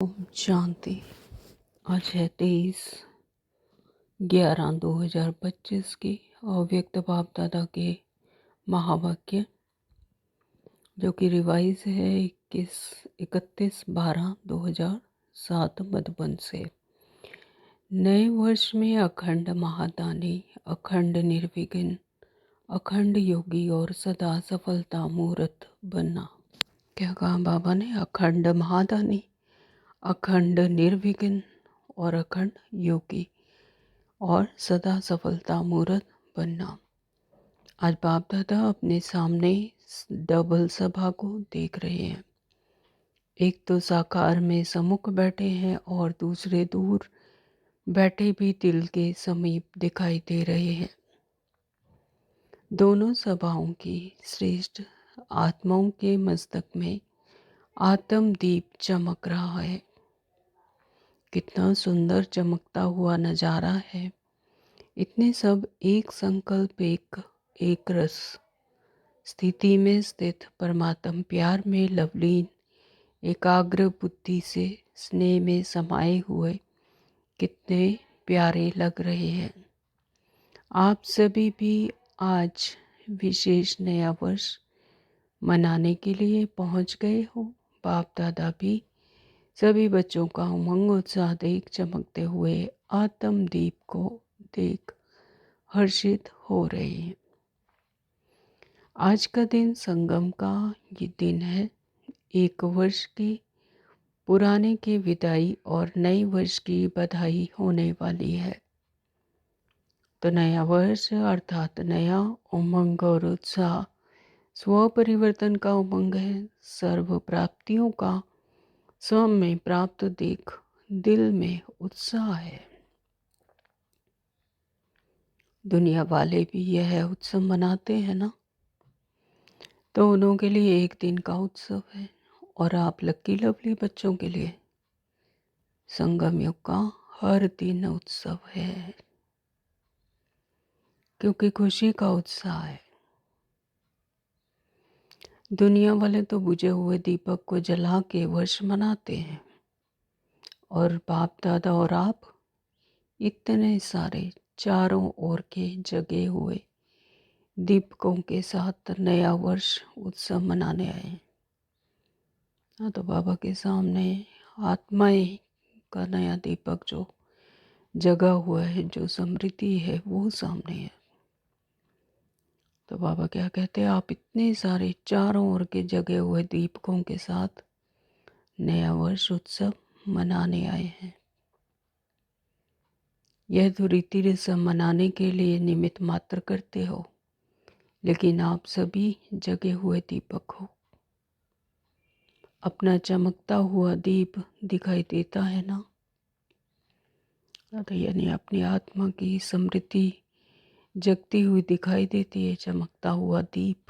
ओम शांति। आज है 23/11/2025 की अव्यक्त बाप दादा के महावाक्य, जो कि रिवाइज है 31/12/2007 मधुबन से। नए वर्ष में अखंड महादानी, अखंड निर्विघ्न, अखंड योगी और सदा सफलता मुहूर्त बनना। क्या कहा बाबा ने? अखंड महादानी, अखंड निर्विघ्न और अखंड योगी और सदा सफलता मुहूर्त बनना। आज बाप दादा अपने सामने डबल सभा को देख रहे हैं। एक तो साकार में सम्मुख बैठे हैं और दूसरे दूर बैठे भी दिल के समीप दिखाई दे रहे हैं। दोनों सभाओं की श्रेष्ठ आत्माओं के मस्तक में आत्म दीप चमक रहा है। कितना सुंदर चमकता हुआ नजारा है। इतने सब एक संकल्प, एक रस स्थिति में स्थित परमात्म प्यार में लवलीन एकाग्र बुद्धि से स्नेह में समाये हुए कितने प्यारे लग रहे हैं। आप सभी भी आज विशेष नया वर्ष मनाने के लिए पहुंच गए हो। बाप दादा भी सभी बच्चों का उमंग उत्साह देख चमकते हुए आत्मदीप को देख हर्षित हो रहे हैं। आज का दिन संगम का ये दिन है। एक वर्ष के पुराने के विदाई और नए वर्ष की बधाई होने वाली है। तो नया वर्ष अर्थात नया उमंग और उत्साह स्व परिवर्तन का उमंग है। सर्व प्राप्तियों का स्व में प्राप्त देख दिल में उत्साह है। दुनिया वाले भी यह उत्सव मनाते हैं ना, तो उन्हों के लिए एक दिन का उत्सव है। और आप लक्की लवली बच्चों के लिए संगम युग का हर दिन उत्सव है, क्योंकि खुशी का उत्साह है। दुनिया वाले तो बुझे हुए दीपक को जला के वर्ष मनाते हैं, और बाप दादा और आप इतने सारे चारों ओर के जगे हुए दीपकों के साथ नया वर्ष उत्सव मनाने आए। हाँ, तो बाबा के सामने आत्माएं का नया दीपक जो जगा हुआ है, जो समृद्धि है, वो सामने है। तो बाबा क्या कहते हैं? आप इतने सारे चारों ओर के जगे हुए दीपकों के साथ नया वर्ष उत्सव मनाने आए हैं। यह तो रीति रस्म मनाने के लिए निमित्त मात्र करते हो, लेकिन आप सभी जगे हुए दीपक हो। अपना चमकता हुआ दीप दिखाई देता है ना, तो यानी अपनी आत्मा की समृद्धि जगती हुई दिखाई देती है। चमकता हुआ दीप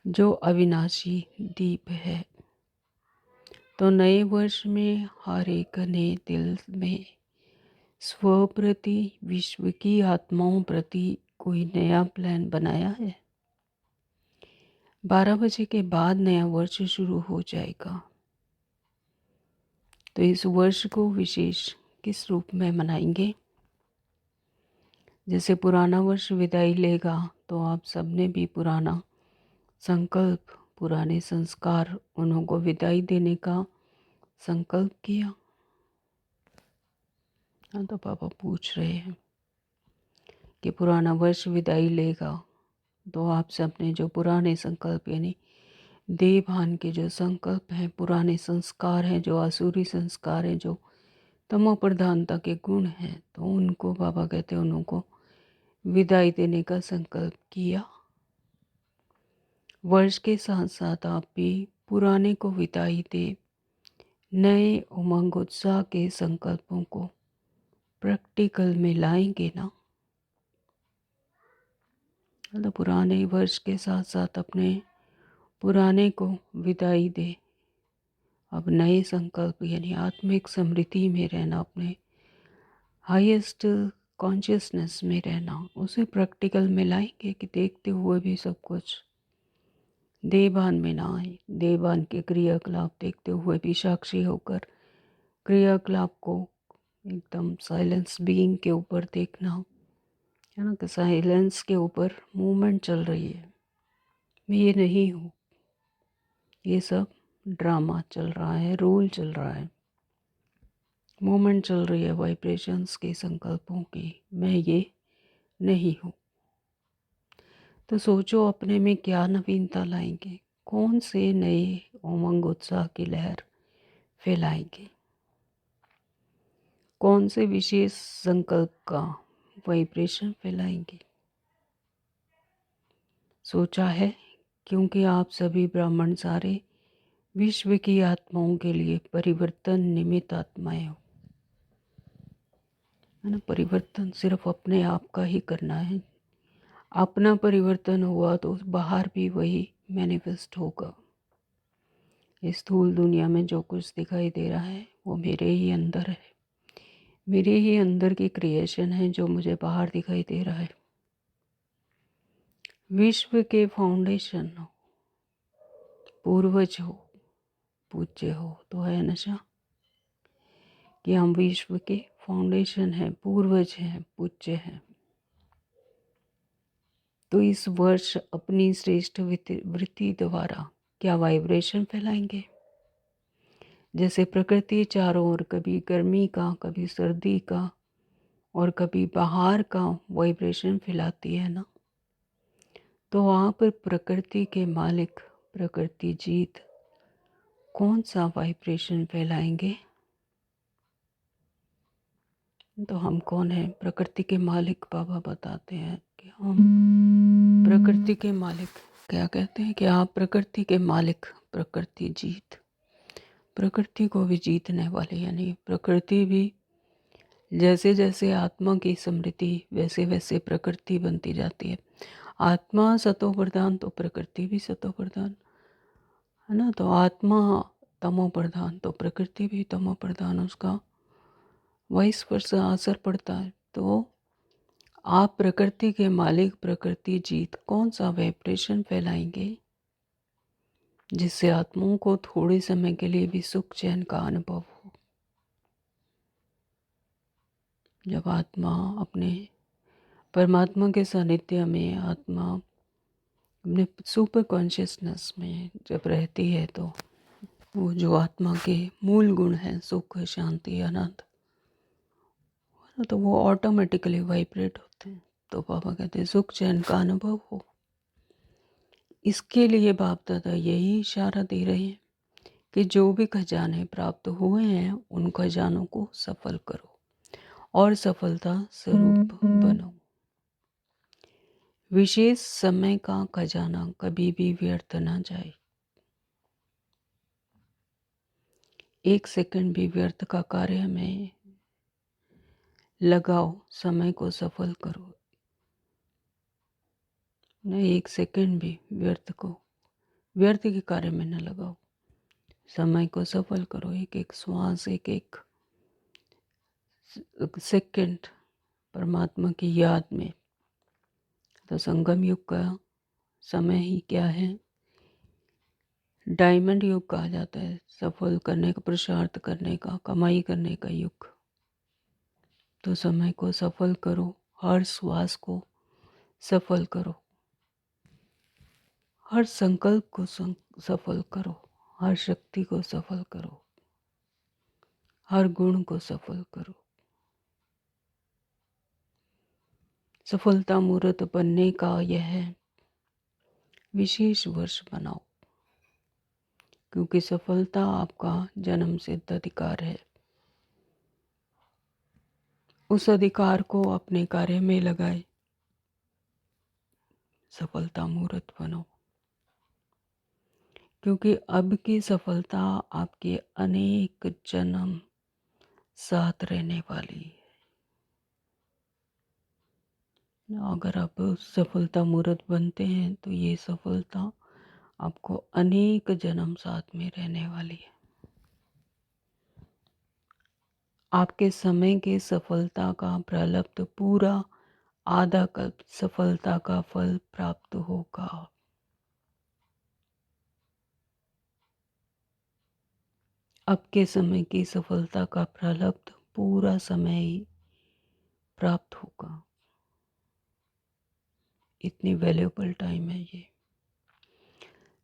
जो अविनाशी दीप है। तो नए वर्ष में हर एक ने दिल में स्व प्रति, विश्व की आत्माओं प्रति कोई नया प्लान बनाया है। 12 बजे के बाद नया वर्ष शुरू हो जाएगा। तो इस वर्ष को विशेष किस रूप में मनाएंगे? जैसे पुराना वर्ष विदाई लेगा, तो आप सबने भी पुराना संकल्प, पुराने संस्कार, उन्हों को विदाई देने का संकल्प किया। हाँ, तो पापा पूछ रहे हैं कि पुराना वर्ष विदाई लेगा, तो आप सबने जो पुराने संकल्प यानी देह भान के जो संकल्प हैं, पुराने संस्कार हैं, जो आसुरी संस्कार हैं, जो तमो प्रधानता के गुण हैं, तो उनको बाबा कहते हैं उनको विदाई देने का संकल्प किया। वर्ष के साथ साथ आप भी पुराने को विदाई दे नए उमंग उत्साह के संकल्पों को प्रैक्टिकल में लाएंगे ना। तो पुराने वर्ष के साथ साथ अपने पुराने को विदाई दे। अब नए संकल्प यानी आत्मिक समृद्धि में रहना, अपने हाईएस्ट कॉन्शियसनेस में रहना, उसे प्रैक्टिकल में लाएंगे कि देखते हुए भी सब कुछ देहभान में ना आए। देहभान के क्रियाकलाप देखते हुए भी साक्षी होकर क्रियाकलाप को एकदम साइलेंस बीइंग के ऊपर देखना है ना, कि साइलेंस के ऊपर मूवमेंट चल रही है, मैं ये नहीं हूँ, ये सब ड्रामा चल रहा है, रोल चल रहा है, मूवमेंट चल रही है वाइब्रेशंस के, संकल्पों की, मैं ये नहीं हूँ। तो सोचो अपने में क्या नवीनता लाएंगे, कौन से नए उमंग उत्साह की लहर फैलाएंगे, कौन से विशेष संकल्प का वाइब्रेशन फैलाएंगे। सोचा है, क्योंकि आप सभी ब्राह्मण सारे विश्व की आत्माओं के लिए परिवर्तन निमित्त आत्माएं हो, है ना। परिवर्तन सिर्फ अपने आप का ही करना है। अपना परिवर्तन हुआ तो बाहर भी वही मैनिफेस्ट होगा। इस स्थूल दुनिया में जो कुछ दिखाई दे रहा है वो मेरे ही अंदर है, मेरे ही अंदर की क्रिएशन है जो मुझे बाहर दिखाई दे रहा है। विश्व के फाउंडेशन हो, पूर्वज हो, पूज्य हो, तो है नशा कि हम विश्व के फाउंडेशन हैं, पूर्वज हैं, पूज्य हैं। तो इस वर्ष अपनी श्रेष्ठ वृत्ति द्वारा क्या वाइब्रेशन फैलाएंगे। जैसे प्रकृति चारों ओर कभी गर्मी का, कभी सर्दी का और कभी बाहर का वाइब्रेशन फैलाती है ना, तो आप प्रकृति के मालिक, प्रकृति जीत कौन सा वाइब्रेशन फैलाएंगे। तो हम कौन है, प्रकृति के मालिक। बाबा बताते हैं कि हम प्रकृति के मालिक, क्या कहते हैं कि आप प्रकृति के मालिक, प्रकृति जीत, प्रकृति को भी जीतने वाले, यानी प्रकृति भी जैसे जैसे आत्मा की स्मृति वैसे वैसे प्रकृति बनती जाती है। आत्मा सतो प्रधान तो प्रकृति भी सतो प्रधान, है ना। तो आत्मा तमो प्रधान तो प्रकृति भी तमो प्रधान, उसका वाइस वर्सा असर पड़ता है। तो आप प्रकृति के मालिक, प्रकृति जीत कौन सा वाइब्रेशन फैलाएंगे जिससे आत्माओं को थोड़े समय के लिए भी सुख चैन का अनुभव हो। जब आत्मा अपने परमात्मा के सानिध्य में, आत्मा अपने सुपर कॉन्शियसनेस में जब रहती है, तो वो जो आत्मा के मूल गुण हैं, सुख, शांति, आनंद, तो वो ऑटोमेटिकली वाइब्रेट होते हैं। तो बाबा कहते हैं सुख चैन का अनुभव हो। इसके लिए बाप दादा यही इशारा दे रहे हैं कि जो भी खजाने प्राप्त हुए हैं उन खजानों को सफल करो और सफलता स्वरूप बनो। विशेष समय का खजाना कभी भी व्यर्थ ना जाए, एक सेकंड भी व्यर्थ का कार्य में लगाओ, समय को सफल करो। न एक सेकंड भी व्यर्थ के कार्य में न लगाओ, समय को सफल करो। एक एक श्वास, एक एक सेकंड परमात्मा की याद में। तो संगम युग का समय ही क्या है, डायमंड युग कहा जाता है, सफल करने का, पुरुषार्थ करने का, कमाई करने का युग। तो समय को सफल करो, हर श्वास को सफल करो, हर संकल्प को सफल करो, हर शक्ति को सफल करो, हर गुण को सफल करो। सफलता मूर्त बनने का यह विशेष वर्ष बनाओ, क्योंकि सफलता आपका जन्म सिद्ध अधिकार है। उस अधिकार को अपने कार्य में लगाए, सफलता मूर्त बनो, क्योंकि अब की सफलता आपके अनेक जन्म साथ रहने वाली है। अगर आप सफलता मूर्त बनते हैं तो ये सफलता आपको अनेक जन्म साथ में रहने वाली है। आपके समय के सफलता का प्रारब्ध पूरा आधा कल्प सफलता का फल प्राप्त होगा। अब के समय की सफलता का प्रारब्ध पूरा समय ही प्राप्त होगा। इतनी वैल्यूएबल टाइम है ये।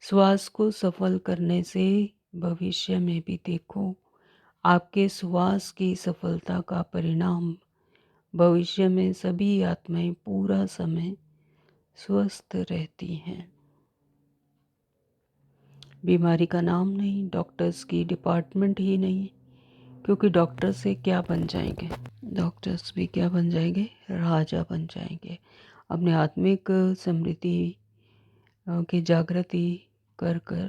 श्वास को सफल करने से भविष्य में भी देखो, आपके श्वास की सफलता का परिणाम भविष्य में सभी आत्माएं पूरा समय स्वस्थ रहती हैं। बीमारी का नाम नहीं, डॉक्टर्स की डिपार्टमेंट ही नहीं, क्योंकि डॉक्टर से क्या बन जाएंगे? डॉक्टर्स भी क्या बन जाएंगे? राजा बन जाएंगे। अपने आत्मिक समृद्धि की जागृति कर कर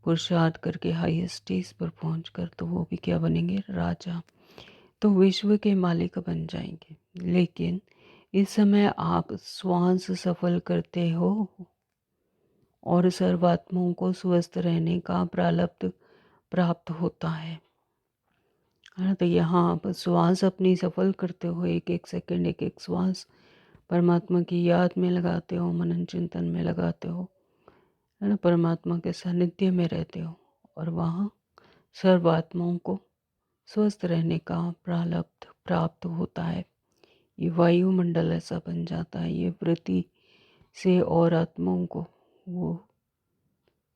पुरुषार्थ करके हाईएस्ट स्टेज पर पहुँच कर तो वो भी क्या बनेंगे? राजा। तो विश्व के मालिक बन जाएंगे। लेकिन इस समय आप श्वास सफल करते हो और सर्वात्माओं को स्वस्थ रहने का प्रारब्ध प्राप्त होता है ना। तो यहाँ आप श्वास अपनी सफल करते हो, एक एक सेकंड एक एक श्वास परमात्मा की याद में लगाते हो, मनन चिंतन में लगाते हो, है ना। परमात्मा के सानिध्य में रहते हो और वहाँ सर्वात्माओं को स्वस्थ रहने का प्रारब्ध प्राप्त होता है। ये वायुमंडल ऐसा बन जाता है, ये वृत्ति से और आत्माओं को वो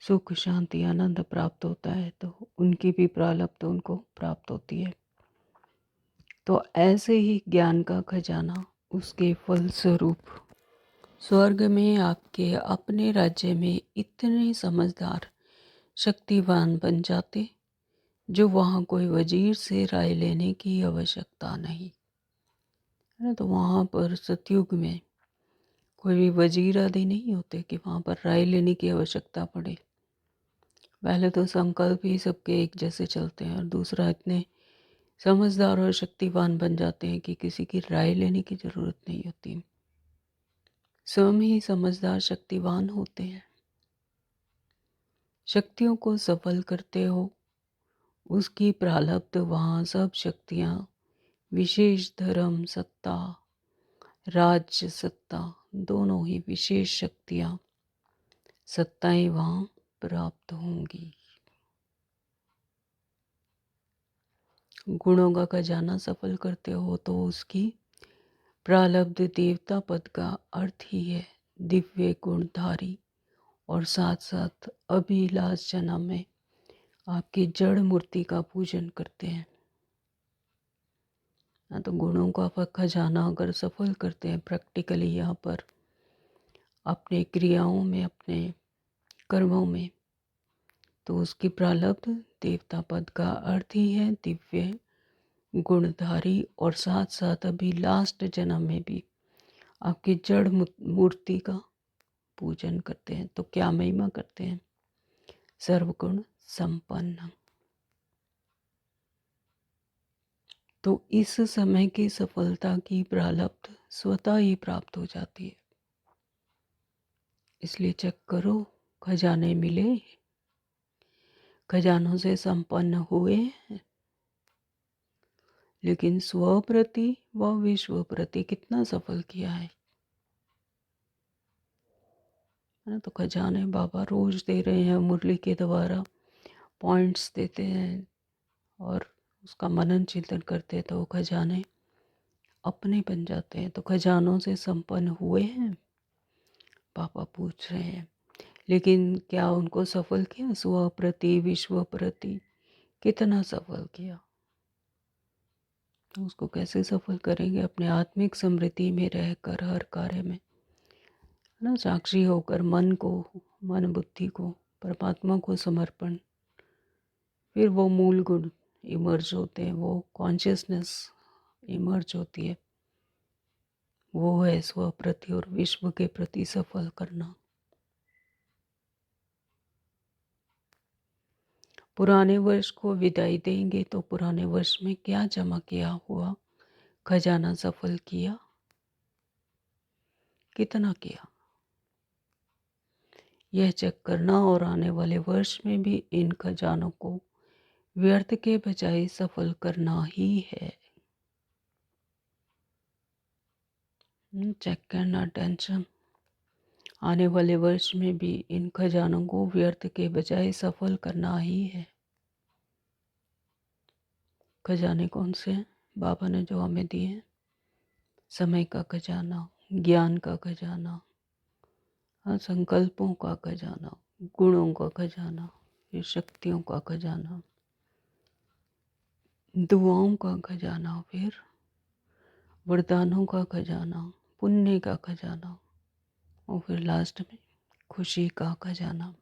सुख शांति आनंद प्राप्त होता है, तो उनकी भी प्रारब्ध उनको प्राप्त होती है। तो ऐसे ही ज्ञान का खजाना उसके फलस्वरूप स्वर्ग में आपके अपने राज्य में इतने समझदार शक्तिवान बन जाते जो वहाँ कोई वजीर से राय लेने की आवश्यकता नहीं, है ना। तो वहाँ पर सतयुग में कोई भी वजीर आदि नहीं होते कि वहाँ पर राय लेने की आवश्यकता पड़े। पहले तो संकल्प ही सबके एक जैसे चलते हैं और दूसरा इतने समझदार और शक्तिवान बन जाते हैं कि किसी की राय लेने की ज़रूरत नहीं होती, स्वयं ही समझदार शक्तिवान होते हैं। शक्तियों को सफल करते हो, उसकी प्रारब्ध वहाँ सब शक्तियाँ, विशेष धर्म सत्ता, राज्य सत्ता, दोनों ही विशेष शक्तियाँ सत्ताएं वहाँ प्राप्त होंगी। गुणों का खजाना सफल करते हो तो उसकी प्रारब्ध देवता पद का अर्थ ही है दिव्य गुणधारी, और साथ साथ अभी लास्ट जन्म में आपकी जड़ मूर्ति का पूजन करते हैं ना। तो गुणों का खजाना अगर सफल करते हैं प्रैक्टिकली यहाँ पर अपने क्रियाओं में, अपने कर्मों में, तो उसकी प्रारब्ध देवता पद का अर्थ ही है दिव्य गुणधारी, और साथ साथ अभी लास्ट जन्म में भी आपकी जड़ मूर्ति का पूजन करते हैं। तो क्या महिमा करते हैं? सर्वगुण संपन्न। तो इस समय की सफलता की प्रारब्ध स्वतः ही प्राप्त हो जाती है। इसलिए चेक करो, खजाने मिले, खजानों से संपन्न हुए, लेकिन स्व प्रति व विश्व प्रति कितना सफल किया है ना। तो खजाने बाबा रोज दे रहे हैं, मुरली के द्वारा पॉइंट्स देते हैं और उसका मनन चिंतन करते हैं तो वो खजाने अपने बन जाते हैं। तो खजानों से संपन्न हुए हैं पापा पूछ रहे हैं, लेकिन क्या उनको सफल किया? स्व प्रति विश्व प्रति कितना सफल किया? तो उसको कैसे सफल करेंगे? अपने आत्मिक समृद्धि में रहकर हर कार्य में ना साक्षी होकर मन बुद्धि को परमात्मा को समर्पण, फिर वो मूल गुण इमर्ज होते हैं, वो कॉन्शियसनेस इमर्ज होती है, वो है स्व प्रति और विश्व के प्रति सफल करना। पुराने वर्ष को विदाई देंगे तो पुराने वर्ष में क्या जमा किया हुआ खजाना सफल किया, कितना किया, यह चेक करना। और आने वाले वर्ष में भी इन खजानों को व्यर्थ के बजाय सफल करना ही है। चेक करना, टेंशन। आने वाले वर्ष में भी इन खजानों को व्यर्थ के बजाय सफल करना ही है। खजाने कौन से हैं बाबा ने जो हमें दिए हैं? समय का खजाना, ज्ञान का खजाना, हाँ, संकल्पों का खजाना, गुणों का खजाना, फिर शक्तियों का खजाना, दुआओं का खजाना, फिर वरदानों का खजाना, पुण्य का खजाना, और फिर लास्ट में खुशी का खजाना।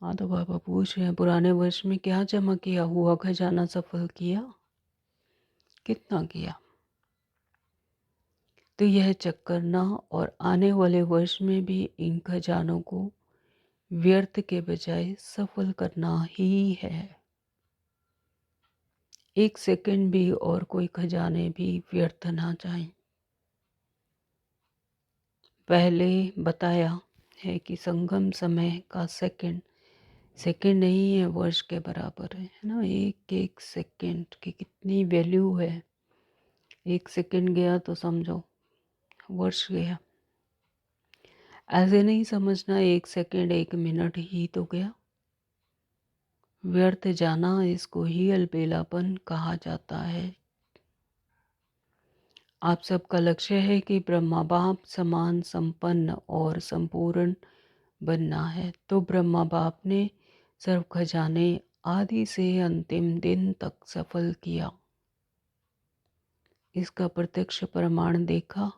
हाँ, तो बाबा पूछ रहे हैं पुराने वर्ष में क्या जमा किया हुआ खजाना सफल किया, कितना किया? तो यह चेक करना और आने वाले वर्ष में भी इन खजानों को व्यर्थ के बजाय सफल करना ही है। एक सेकंड भी और कोई खजाने भी व्यर्थ ना जाएं। पहले बताया है कि संगम समय का सेकंड सेकंड नहीं है, वर्ष के बराबर है ना। एक एक सेकंड की कितनी वैल्यू है। एक सेकंड गया तो समझो वर्ष गया। ऐसे नहीं समझना एक सेकंड एक मिनट ही तो गया। व्यर्थ जाना इसको ही अलबेलापन कहा जाता है। आप सबका लक्ष्य है कि ब्रह्मा बाप समान संपन्न और संपूर्ण बनना है। तो ब्रह्मा बाप ने सर्व खजाने आदि से अंतिम दिन तक सफल किया। इसका प्रत्यक्ष प्रमाण देखा,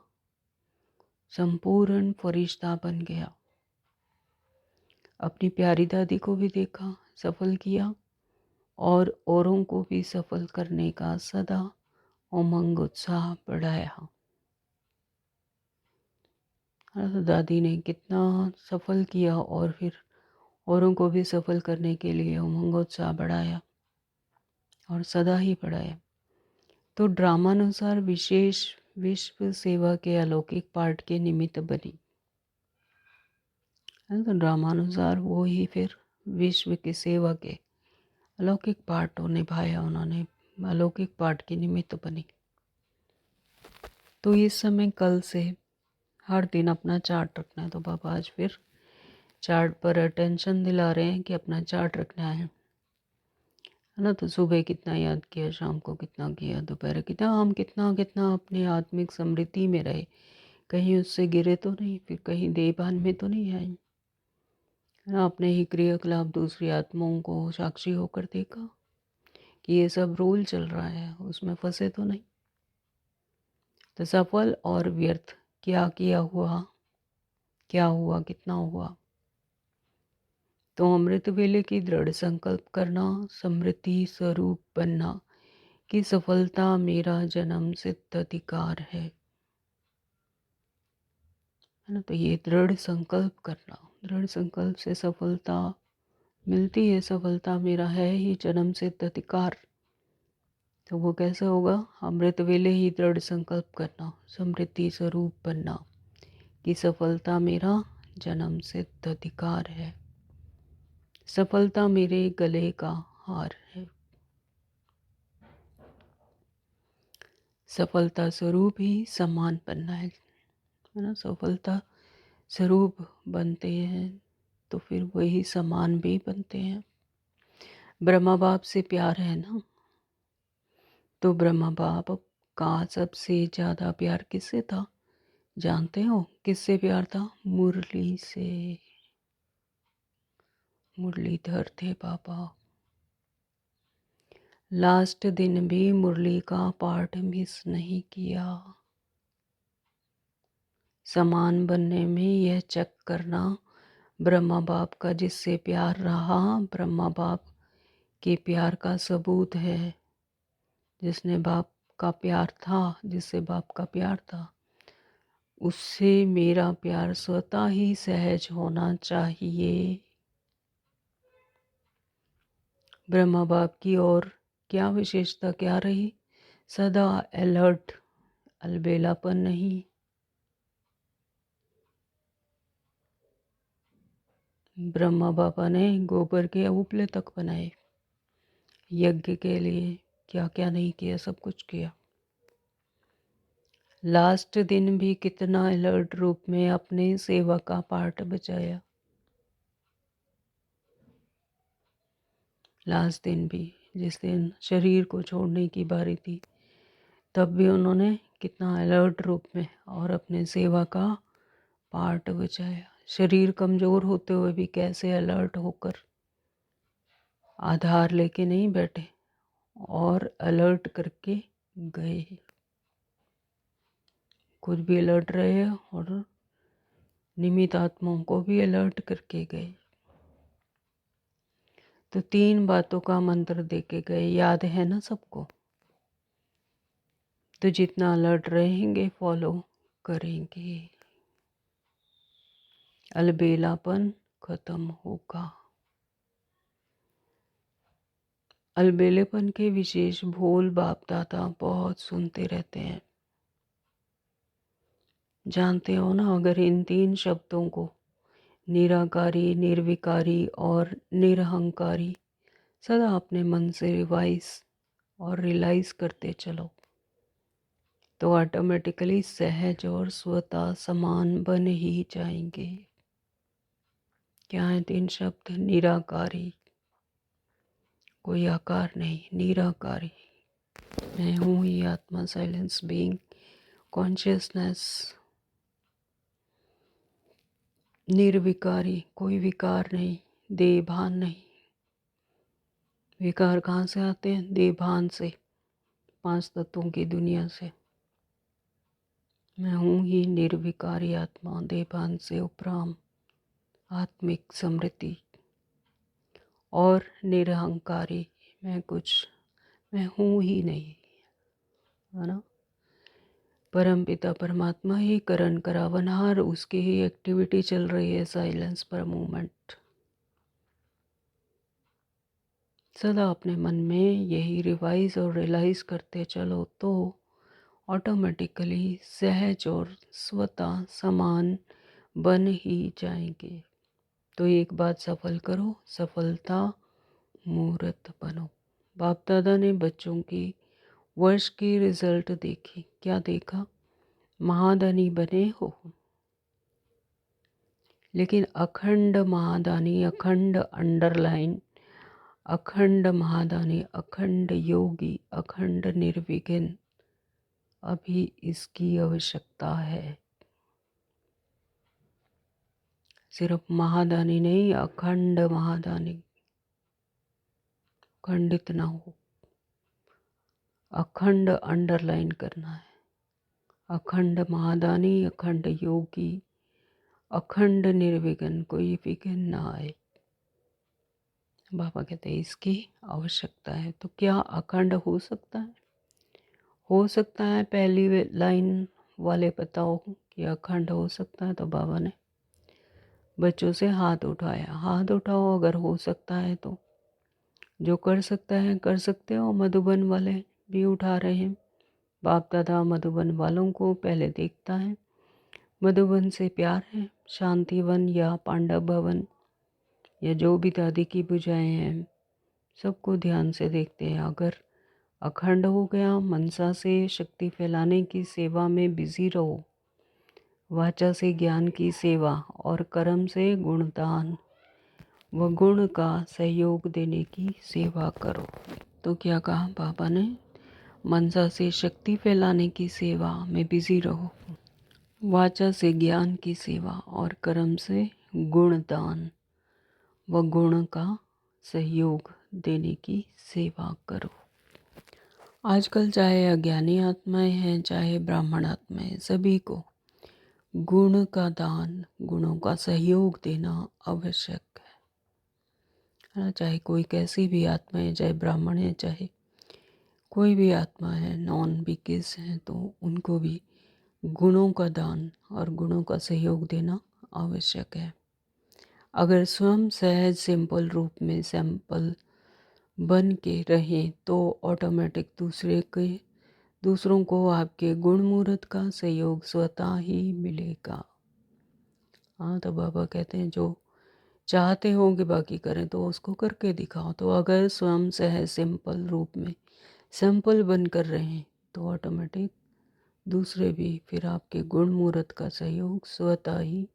संपूर्ण फरिश्ता बन गया। अपनी प्यारी दादी को भी देखा, सफल किया, और औरों को भी सफल करने का सदा उमंग उत्साह बढ़ाया। तो दादी ने कितना सफल किया और फिर औरों को भी सफल करने के लिए उमंग उत्साह बढ़ाया और सदा ही बढ़ाया। तो ड्रामानुसार विशेष विश्व सेवा के अलौकिक पाठ के निमित्त बनी। तो ड्रामानुसार वो ही फिर विश्व की सेवा के अलौकिक पाठ निभाया उन्होंने, अलौकिक पाठ के निमित्त बनी। तो इस समय कल से हर दिन अपना चार्ट रखना है। तो बाबा आज फिर चार्ट पर अटेंशन दिला रहे हैं कि अपना चार्ट रखना है ना। तो सुबह कितना याद किया, शाम को कितना किया, दोपहर कितना, हम कितना कितना अपने आत्मिक समृद्धि में रहे, कहीं उससे गिरे तो नहीं, फिर कहीं देहभान में तो नहीं आए ना। अपने ही क्रियाकलाप दूसरी आत्माओं को साक्षी होकर देखा कि ये सब रोल चल रहा है, उसमें फंसे तो नहीं। तो सफल और व्यर्थ क्या किया हुआ, क्या हुआ, कितना हुआ। तो अमृत वेले की दृढ़ संकल्प करना, समृद्धि स्वरूप बनना कि सफलता मेरा जन्म सिद्ध अधिकार है ना। तो ये दृढ़ संकल्प करना, दृढ़ संकल्प से सफलता मिलती है। सफलता मेरा है ही जन्म सिद्ध अधिकार। तो वो कैसे होगा? अमृत वेले ही दृढ़ संकल्प करना, समृद्धि स्वरूप बनना कि सफलता मेरा जन्म सिद्ध अधिकार है। सफलता मेरे गले का हार है। सफलता स्वरूप ही सम्मान बनना है ना। सफलता स्वरूप बनते हैं तो फिर वही सम्मान भी बनते हैं। ब्रह्मा बाप से प्यार है ना, तो ब्रह्मा बाप का सबसे ज़्यादा प्यार किससे था जानते हो? किससे प्यार था? मुरली से। मुरलीधर थे बाबा। लास्ट दिन भी मुरली का पाठ मिस नहीं किया। समान बनने में यह चेक करना, ब्रह्मा बाप का जिससे प्यार रहा, ब्रह्मा बाप के प्यार का सबूत है। जिसने बाप का प्यार था, जिससे बाप का प्यार था, उससे मेरा प्यार स्वतः ही सहज होना चाहिए। ब्रह्मा बाप की और क्या विशेषता क्या रही? सदा अलर्ट, अलबेलापन नहीं। ब्रह्मा बाबा ने गोबर के उपले तक बनाए यज्ञ के लिए। क्या क्या नहीं किया, सब कुछ किया। लास्ट दिन भी कितना अलर्ट रूप में अपने सेवा का पाठ बजाया। लास्ट दिन भी जिस दिन शरीर को छोड़ने की बारी थी, तब भी उन्होंने कितना अलर्ट रूप में और अपने सेवा का पार्ट बचाया। शरीर कमज़ोर होते हुए भी कैसे अलर्ट होकर आधार लेके नहीं बैठे और अलर्ट करके गए, खुद भी अलर्ट रहे और निमित्त आत्माओं को भी अलर्ट करके गए। तो 3 बातों का मंत्र देके गए, याद है ना सबको? तो जितना अलर्ट रहेंगे फॉलो करेंगे, अलबेलापन खत्म होगा। अलबेलेपन के विशेष भोल बाप दादा बहुत सुनते रहते हैं। जानते हो ना, अगर इन 3 शब्दों को निराकारी, निर्विकारी और निरहंकारी सदा अपने मन से रिवाइज और रियलाइज करते चलो, तो ऑटोमेटिकली सहज और स्वतः समान बन ही जाएंगे। क्या है 3 शब्द? निराकारी, कोई आकार नहीं, निराकारी। मैं हूँ ये आत्मा, साइलेंस बीइंग, कॉन्शियसनेस। निर्विकारी, कोई विकार नहीं, देहभान नहीं। विकार कहाँ से आते हैं? देहभान से, 5 तत्वों की दुनिया से। मैं हूँ ही निर्विकारी आत्मा, देहभान से उपराम, आत्मिक समृद्धि और निरहंकारी। मैं हूँ ही नहीं, है ना। परमपिता परमात्मा ही करण करावनहार, उसकी ही एक्टिविटी चल रही है साइलेंस पर मूवमेंट। सदा अपने मन में यही रिवाइज और रियलाइज करते चलो, तो ऑटोमेटिकली सहज और स्वतः समान बन ही जाएंगे। तो एक बात सफल करो, सफलता मूर्त बनो। बाप दादा ने बच्चों की वर्ष की रिजल्ट देखी, क्या देखा? महादानी बने हो, लेकिन अखंड महादानी, अखंड अंडरलाइन, अखंड महादानी, अखंड योगी, अखंड निर्विघ्न, अभी इसकी आवश्यकता है। सिर्फ महादानी नहीं, अखंड महादानी, खंडित ना हो, अखंड अंडरलाइन करना है। अखंड महादानी, अखंड योगी, अखंड निर्विघ्न, कोई विघ्न ना आए। बाबा कहते हैं इसकी आवश्यकता है। तो क्या अखंड हो सकता है? हो सकता है। पहली लाइन वाले बताओ कि अखंड हो सकता है। तो बाबा ने बच्चों से हाथ उठाया, हाथ उठाओ अगर हो सकता है तो। जो कर सकता है कर सकते हो। मधुबन वाले भी उठा रहे हैं। बाप दादा मधुबन वालों को पहले देखता है। मधुबन से प्यार है। शांतिवन या पांडव भवन या जो भी दादी की बुझाएं हैं, सबको ध्यान से देखते हैं। अगर अखंड हो गया, मनसा से शक्ति फैलाने की सेवा में बिजी रहो, वाचा से ज्ञान की सेवा और कर्म से गुणदान व गुण का सहयोग देने की सेवा करो। तो क्या कहा बाबा ने? मनसा से शक्ति फैलाने की सेवा में बिजी रहो, वाचा से ज्ञान की सेवा और कर्म से गुणदान व गुण का सहयोग देने की सेवा करो। आजकल चाहे अज्ञानी आत्माएं हैं, चाहे ब्राह्मण आत्माएं, सभी को गुण का दान, गुणों का सहयोग देना आवश्यक है ना। चाहे कोई कैसी भी आत्मा है, चाहे ब्राह्मण है, चाहे कोई भी आत्मा है, नॉन बिकिस हैं, तो उनको भी गुणों का दान और गुणों का सहयोग देना आवश्यक है। अगर स्वयं सहज सिंपल रूप में सैंपल बन के रहें तो ऑटोमेटिक दूसरों को आपके गुण मूर्त का सहयोग स्वतः ही मिलेगा। हाँ, तो बाबा कहते हैं जो चाहते हो कि बाकी करें तो उसको करके दिखाओ। तो अगर स्वयं सहज सिंपल रूप में सैंपल बन कर रहें तो ऑटोमेटिक दूसरे भी फिर आपके गुण मूर्त का सहयोग स्वतः ही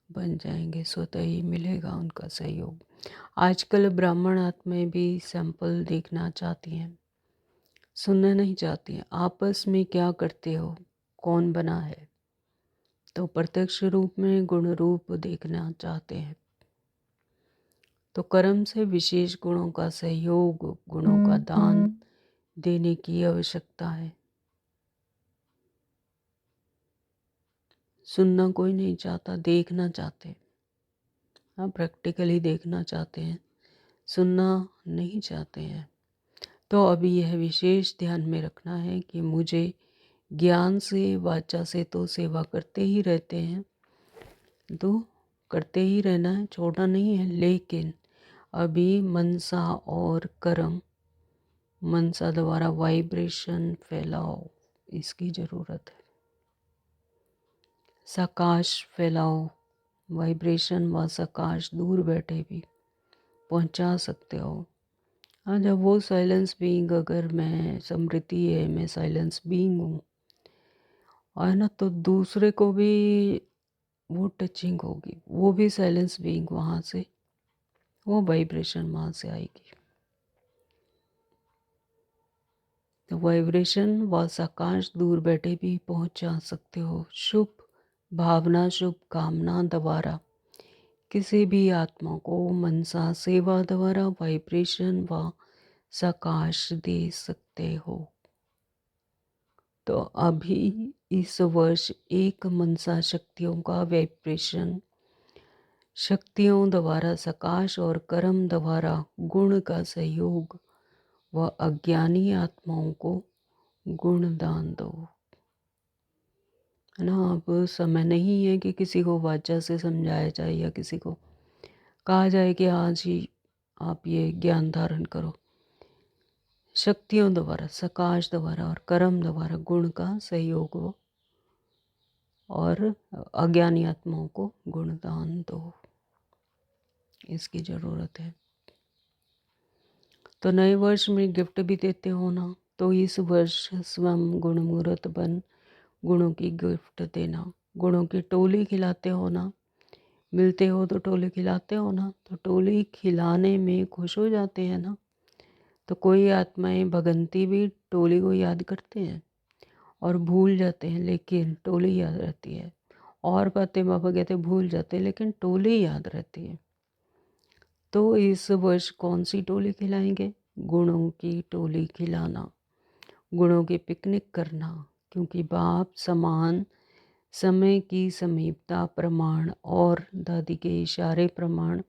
बन जाएंगे, स्वतः ही मिलेगा उनका सहयोग। आजकल ब्राह्मण आत्माएं भी सैंपल देखना चाहती हैं, सुनना नहीं चाहती हैं। आपस में क्या करते हो, कौन बना है, तो प्रत्यक्ष रूप में गुण रूप देखना चाहते हैं। तो कर्म से विशेष गुणों का सहयोग, गुणों का दान देने की आवश्यकता है। सुनना कोई नहीं चाहता, देखना चाहते हैं। हाँ, प्रैक्टिकली देखना चाहते हैं, सुनना नहीं चाहते हैं। तो अभी यह विशेष ध्यान में रखना है कि मुझे ज्ञान से, वाचा से तो सेवा करते ही रहते हैं, तो करते ही रहना है, छोड़ना नहीं है। लेकिन अभी मनसा और कर्म, मनसा द्वारा वाइब्रेशन फैलाओ, इसकी ज़रूरत है। सकाश फैलाओ, वाइब्रेशन व सकाश दूर बैठे भी पहुंचा सकते हो। हाँ, जब वो साइलेंस बीइंग, अगर मैं समृति है, मैं साइलेंस बीइंग हूँ, और ना, तो दूसरे को भी वो टचिंग होगी, वो भी साइलेंस बीइंग, वहाँ से वो वाइब्रेशन वहाँ से आएगी। तो वाइब्रेशन व सकाश दूर बैठे भी पहुंचा सकते हो। शुभ भावना, शुभ कामना द्वारा किसी भी आत्मा को मनसा सेवा द्वारा वाइब्रेशन व सकाश दे सकते हो। तो अभी इस वर्ष एक मनसा शक्तियों का वाइब्रेशन, शक्तियों द्वारा सकाश और कर्म द्वारा गुण का सहयोग व अज्ञानी आत्माओं को गुण दान दो। है ना, अब समय नहीं है कि किसी को वाचा से समझाया जाए या किसी को कहा जाए कि आज ही आप ये ज्ञान धारण करो। शक्तियों द्वारा, सकाश द्वारा और कर्म द्वारा गुण का सहयोग हो और अज्ञानी आत्माओं को गुणदान दो, इसकी ज़रूरत है। तो नए वर्ष में गिफ्ट भी देते हो ना, तो इस वर्ष स्वयं गुण मुहूर्त बन गुणों की गिफ्ट देना। गुणों की टोली खिलाते हो ना, मिलते हो तो टोली खिलाते हो ना, तो टोली खिलाने में खुश हो जाते हैं ना। तो कोई आत्माएं भगंती भी टोली को याद करते हैं और भूल जाते हैं, लेकिन टोली याद रहती है। और बातें बाबा कहते भूल जाते हैं, लेकिन टोली याद रहती है। तो इस वर्ष कौन सी टोली खिलाएंगे? गुणों की टोली खिलाना, गुणों की पिकनिक करना। क्योंकि बाप समान, समय की समीपता प्रमाण और दादी के इशारे प्रमाण,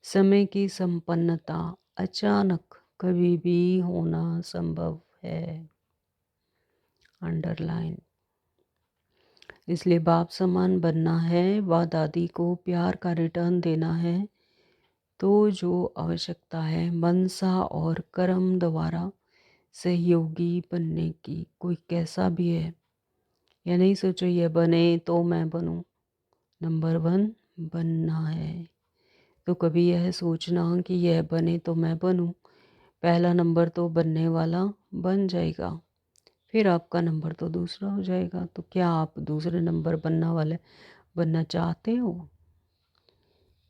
समय की संपन्नता अचानक कभी भी होना संभव है। अंडरलाइन। इसलिए बाप समान बनना है व दादी को प्यार का रिटर्न देना है। तो जो आवश्यकता है मनसा और कर्म द्वारा सहयोगी बनने की, कोई कैसा भी है, या नहीं सोचो ये बने तो मैं बनूं। नंबर 1 बनना है, तो कभी यह सोचना कि यह बने तो मैं बनूं, पहला नंबर तो बनने वाला बन जाएगा, फिर आपका नंबर तो दूसरा हो जाएगा। तो क्या आप दूसरे नंबर बनना चाहते हो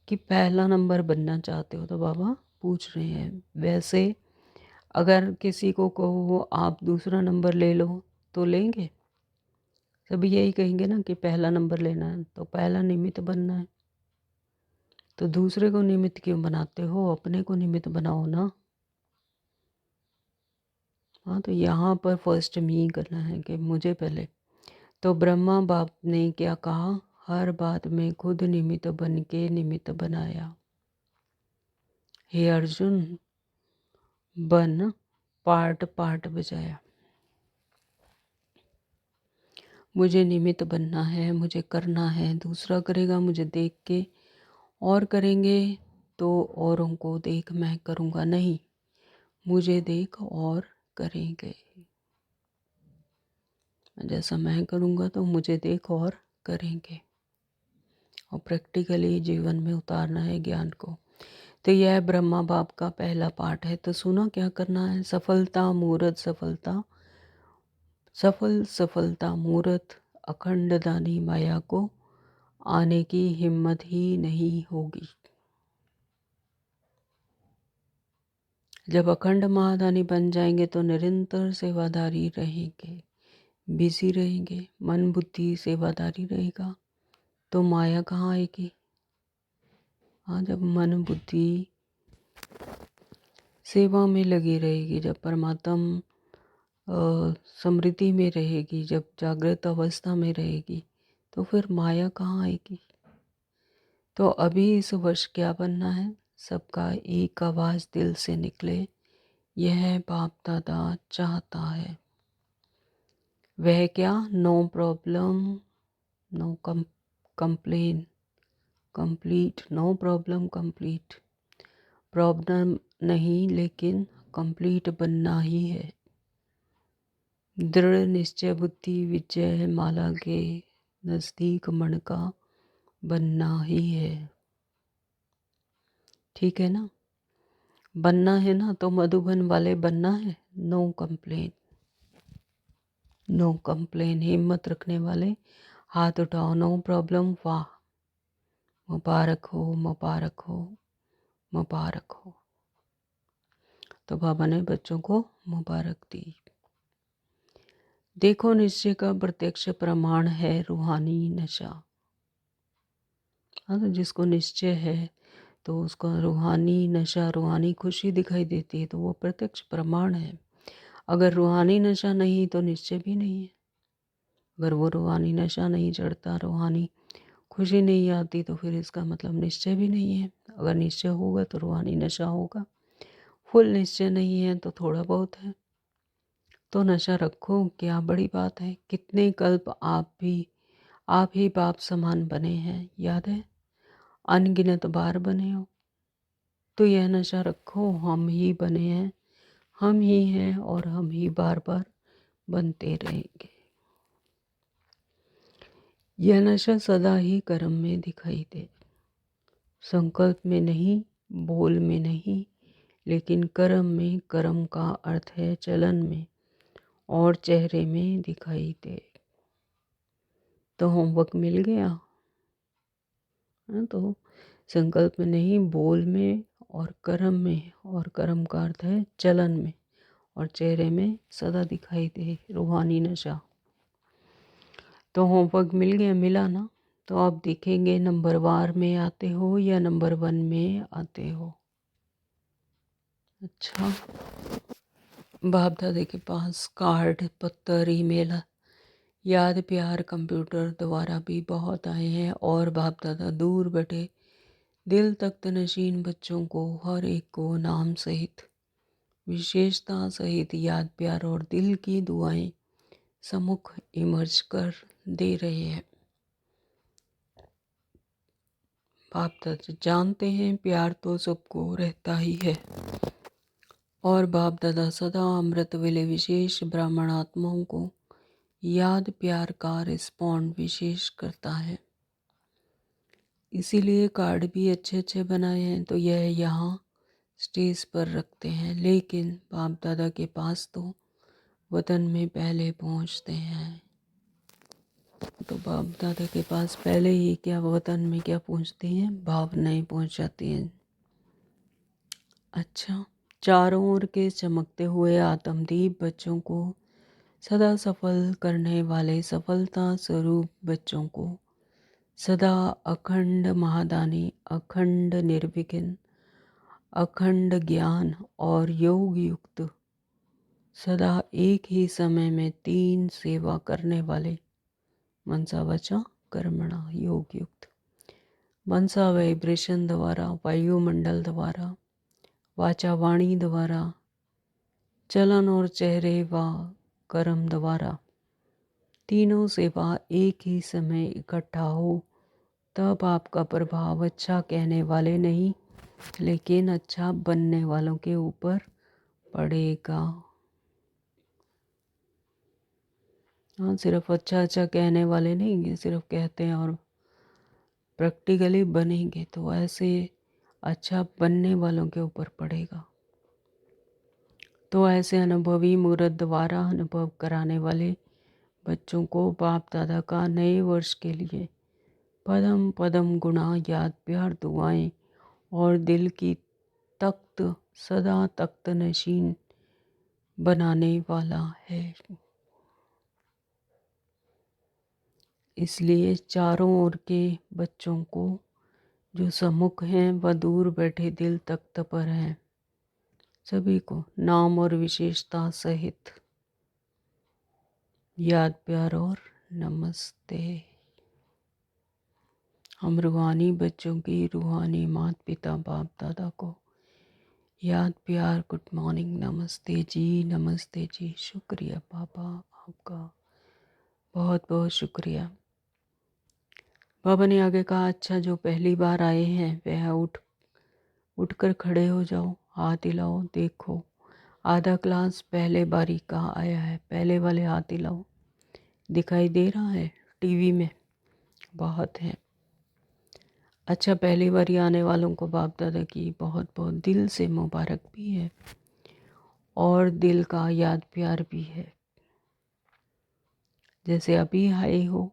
कि पहला नंबर बनना चाहते हो? तो बाबा पूछ रहे हैं। वैसे अगर किसी को कहो आप दूसरा नंबर ले लो तो लेंगे? सभी यही कहेंगे ना कि पहला नंबर लेना है, तो पहला निमित्त बनना है। तो दूसरे को निमित्त क्यों बनाते हो? अपने को निमित्त बनाओ ना। हाँ, तो यहाँ पर फर्स्ट मी करना है कि मुझे पहले। तो ब्रह्मा बाप ने क्या कहा? हर बात में खुद निमित्त बन के निमित्त बनाया। हे अर्जुन बन, पार्ट पार्ट बजाया। मुझे निमित्त बनना है, मुझे करना है, दूसरा करेगा मुझे देख के और करेंगे तो औरों को देख मैं करूँगा नहीं, मुझे देख और करेंगे। जैसा मैं करूँगा तो मुझे देख और करेंगे, और प्रैक्टिकली जीवन में उतारना है ज्ञान को। तो यह ब्रह्मा बाप का पहला पाठ है। तो सुना क्या करना है? सफलता मुहूर्त, सफलता सफलता मुहूर्त, अखंड दानी माया को आने की हिम्मत ही नहीं होगी। जब अखंड महादानी बन जाएंगे तो निरंतर सेवादारी रहेंगे, बिजी रहेंगे। मन बुद्धि सेवादारी रहेगा तो माया कहाँ आएगी। हाँ, जब मन बुद्धि सेवा में लगी रहेगी, जब परमात्म समृद्धि में रहेगी, जब जागृत अवस्था में रहेगी, तो फिर माया कहाँ आएगी। तो अभी इस वर्ष क्या बनना है, सबका एक आवाज़ दिल से निकले, यह बाप दादा चाहता है। वह क्या, no problem no complain complete, no problem complete. Problem नहीं लेकिन कंप्लीट बनना ही है। दृढ़ निश्चय बुद्धि विजय माला के नज़दीक मन का बनना ही है। ठीक है ना, बनना है ना, तो मधुबन वाले बनना है। नो कंप्लेन, नो कंप्लेन, हिम्मत रखने वाले हाथ उठाओ। नो प्रॉब्लम, वाह, मुबारक हो मुबारक हो मुबारक हो। तो बाबा ने बच्चों को मुबारक दी। देखो, निश्चय का प्रत्यक्ष प्रमाण है रूहानी नशा। हाँ, तो जिसको निश्चय है तो उसको रूहानी नशा, रूहानी खुशी दिखाई देती है, तो वो प्रत्यक्ष प्रमाण है। अगर रूहानी नशा नहीं तो निश्चय भी नहीं है। अगर वो रूहानी नशा नहीं चढ़ता, रूहानी खुशी नहीं आती, तो फिर इसका मतलब निश्चय भी नहीं है। अगर निश्चय होगा तो रूहानी नशा होगा। फुल निश्चय नहीं है तो थोड़ा बहुत है, तो नशा रखो, क्या बड़ी बात है। कितने कल्प आप ही बाप समान बने हैं, याद है, अनगिनत बार बने हो। तो यह नशा रखो, हम ही बने हैं, हम ही हैं और हम ही बार बार बनते रहेंगे। यह नशा सदा ही कर्म में दिखाई दे, संकल्प में नहीं, बोल में नहीं, लेकिन कर्म में। कर्म का अर्थ है चलन में और चेहरे में दिखाई दे। तो होमवर्क मिल गया। तो संकल्प में नहीं, बोल में और कर्म में, और कर्म का अर्थ है चलन में और चेहरे में सदा दिखाई दे रूहानी नशा। तो होमवर्क मिल गया, मिला ना। तो आप देखेंगे नंबर वार में आते हो या नंबर 1 में आते हो। अच्छा, बाप दादा के पास कार्ड, पत्थर, ईमेल, याद, प्यार, कंप्यूटर द्वारा भी बहुत आए हैं। और बाप दादा दूर बैठे दिल तख्त नशीन बच्चों को, हर एक को नाम सहित, विशेषता सहित याद, प्यार और दिल की दुआएं सम्मुख इमर्ज कर दे रहे हैं। बाप दादा जानते हैं प्यार तो सबको रहता ही है, और बाप दादा सदा अमृत वेले विशेष ब्राह्मण आत्माओं को याद प्यार का रिस्पॉन्ड विशेष करता है। इसीलिए कार्ड भी अच्छे अच्छे बनाए हैं, तो यह यहाँ स्टेज पर रखते हैं। लेकिन बाप दादा के पास तो वतन में पहले पहुँचते हैं। तो बाप दादा के पास पहले ही क्या वतन में क्या पहुँचती हैं, भावनाएं पहुँच जाती हैं। अच्छा, चारों ओर के चमकते हुए आत्मदीप बच्चों को, सदा सफल करने वाले सफलता स्वरूप बच्चों को, सदा अखंड महादानी, अखंड निर्विघ्न, अखंड ज्ञान और योग युक्त, सदा एक ही समय में 3 सेवा करने वाले, मनसा वचा कर्मणा योग युक्त। मनसा वाइब्रेशन द्वारा, वायुमंडल द्वारा, वाचा वाणी द्वारा, चलन और चेहरे व कर्म द्वारा, तीनों सेवा एक ही समय इकट्ठा हो, तब आपका प्रभाव अच्छा कहने वाले नहीं लेकिन अच्छा बनने वालों के ऊपर पड़ेगा। हाँ, सिर्फ अच्छा अच्छा कहने वाले नहीं, सिर्फ कहते हैं, और प्रैक्टिकली बनेंगे तो ऐसे अच्छा बनने वालों के ऊपर पड़ेगा। तो ऐसे अनुभवी मुहूर्त द्वारा अनुभव कराने वाले बच्चों को बाप दादा का नए वर्ष के लिए पदम पदम गुणा याद प्यार दुआएं और दिल की तख्त सदा तख्त नशीन बनाने वाला है। इसलिए चारों ओर के बच्चों को जो सम्मुख हैं व दूर बैठे दिल तख्त पर हैं, सभी को नाम और विशेषता सहित याद प्यार और नमस्ते। हम रूहानी बच्चों की रूहानी माता पिता बाप दादा को याद प्यार गुड मॉर्निंग नमस्ते जी, शुक्रिया पापा, आपका बहुत बहुत शुक्रिया। बाबा ने आगे कहा, अच्छा जो पहली बार आए हैं वह उठकर खड़े हो जाओ, हाथ हिलाओ, देखो आधा क्लास पहले बारी का आया है, पहले वाले हाथ हिलाओ। दिखाई दे रहा है टीवी में? बहुत है। अच्छा, पहली बारी आने वालों को बाप दादा की बहुत बहुत दिल से मुबारक भी है और दिल का याद प्यार भी है। जैसे अभी आए हो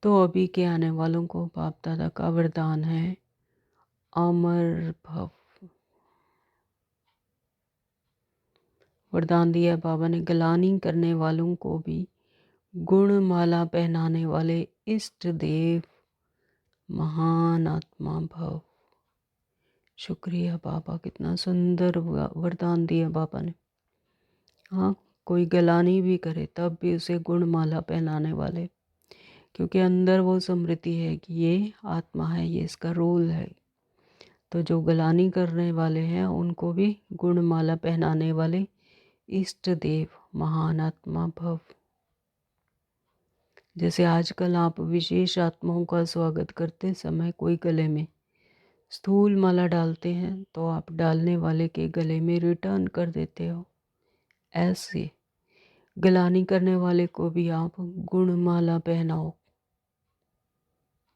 तो अभी के आने वालों को बाप दादा का वरदान है, अमर भव। वरदान दिया बाबा ने, गलानी करने वालों को भी गुण माला पहनाने वाले इष्ट देव महान आत्मा भव। शुक्रिया बाबा, कितना सुंदर वरदान दिया बाबा ने। हाँ, कोई गलानी भी करे तब भी उसे गुण माला पहनाने वाले, क्योंकि अंदर वो स्मृति है कि ये आत्मा है, ये इसका रोल है। तो जो गलानी करने वाले हैं उनको भी गुण माला पहनाने वाले इष्ट देव महान आत्मा भव। जैसे आजकल आप विशेष आत्माओं का स्वागत करते समय कोई गले में स्थूल माला डालते हैं तो आप डालने वाले के गले में रिटर्न कर देते हो। ऐसे गलानी करने वाले को भी आप गुणमाला पहनाओ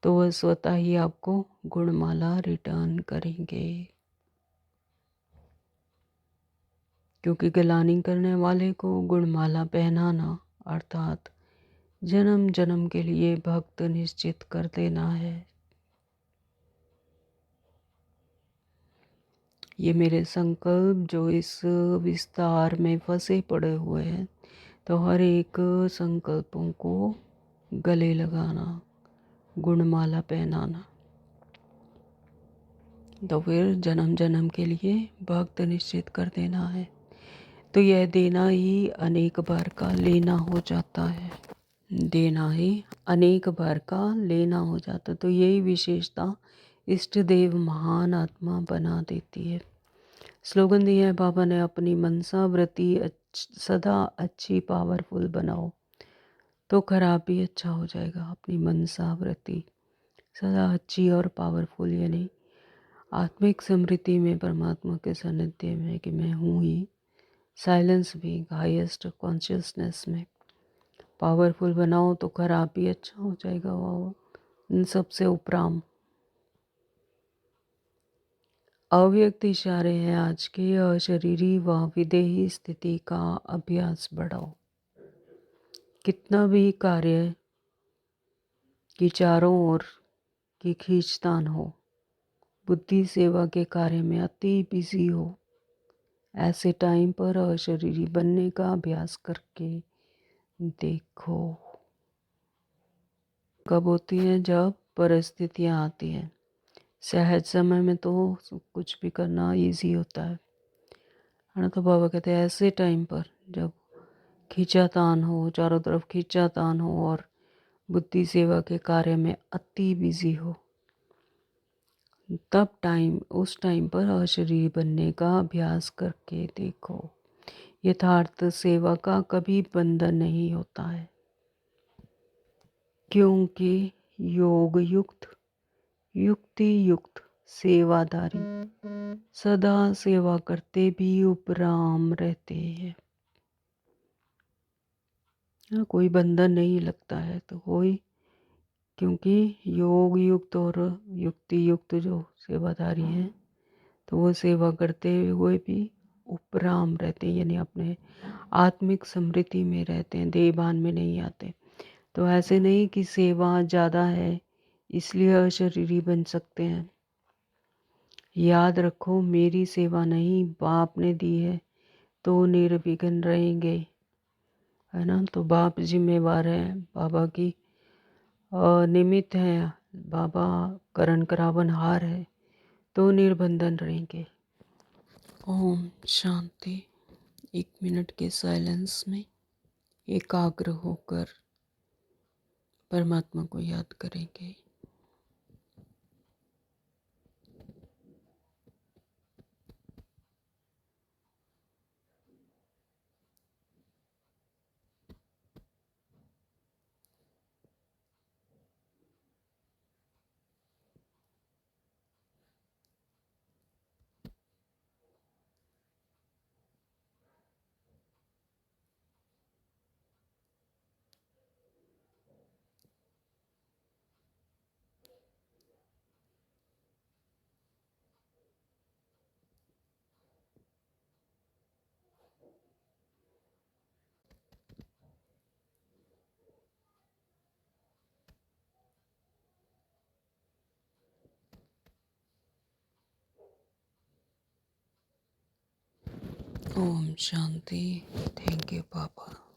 तो वह स्वतः ही आपको गुणमाला रिटर्न करेंगे। क्योंकि गलानी करने वाले को गुणमाला पहनाना अर्थात जन्म जन्म के लिए भक्त निश्चित कर देना है। ये मेरे संकल्प जो इस विस्तार में फंसे पड़े हुए हैं, तो हर एक संकल्पों को गले लगाना, गुणमाला पहनाना, तो फिर जन्म जन्म के लिए भक्त निश्चित कर देना है। तो यह देना ही अनेक बार का लेना हो जाता है, देना ही अनेक बार का लेना हो जाता। तो यही विशेषता इष्ट देव महान आत्मा बना देती है। स्लोगन दिया है बाबा ने, अपनी मनसा व्रति सदा अच्छी पावरफुल बनाओ तो खराब भी अच्छा हो जाएगा। अपनी मनसा व्रति सदा अच्छी और पावरफुल, यानी आत्मिक समृद्धि में, परमात्मा के सानिध्य में कि मैं हूँ ही, साइलेंस भी, हाईएस्ट कॉन्शियसनेस में पावरफुल बनाओ तो खराब भी अच्छा हो जाएगा। वो इन सबसे उपराम अव्यक्त इशारे हैं आज के। अशरीरी व विदेही स्थिति का अभ्यास बढ़ाओ। कितना भी कार्य की चारों ओर की खींचतान हो, बुद्धि सेवा के कार्य में अति बिजी हो, ऐसे टाइम पर अशरीरी बनने का अभ्यास करके देखो। कब होती है? जब परिस्थितियाँ आती हैं। सहज समय में तो कुछ भी करना इजी होता है ना। तो बाबा कहते हैं ऐसे टाइम पर जब खींचातान हो, चारों तरफ खींचातान हो और बुद्धि सेवा के कार्य में अति बिजी हो, तब उस टाइम पर अशरीरी बनने का अभ्यास करके देखो। यथार्थ सेवा का कभी बंधन नहीं होता है, क्योंकि योग युक्त युक्ति युक्त सेवादारी सदा सेवा करते भी उपराम रहते हैं। कोई बंधन नहीं लगता है तो क्योंकि योग युक्त और युक्ति युक्त जो सेवादारी हैं तो वो सेवा करते हुए भी उपराम रहते हैं, यानी अपने आत्मिक समृद्धि में रहते हैं, देहभान में नहीं आते। तो ऐसे नहीं कि सेवा ज़्यादा है इसलिए अशरीरी बन सकते हैं। याद रखो, मेरी सेवा नहीं बाप ने दी है तो निर्विघ्न रहेंगे, है ना। तो बाप जिम्मेवार हैं, बाबा की निमित्त हैं, बाबा करण करावनहार है तो निर्बंधन रहेंगे। ओम शांति। 1 मिनट के साइलेंस में एकाग्र होकर परमात्मा को याद करेंगे। ओम शांति। थैंक यू पापा।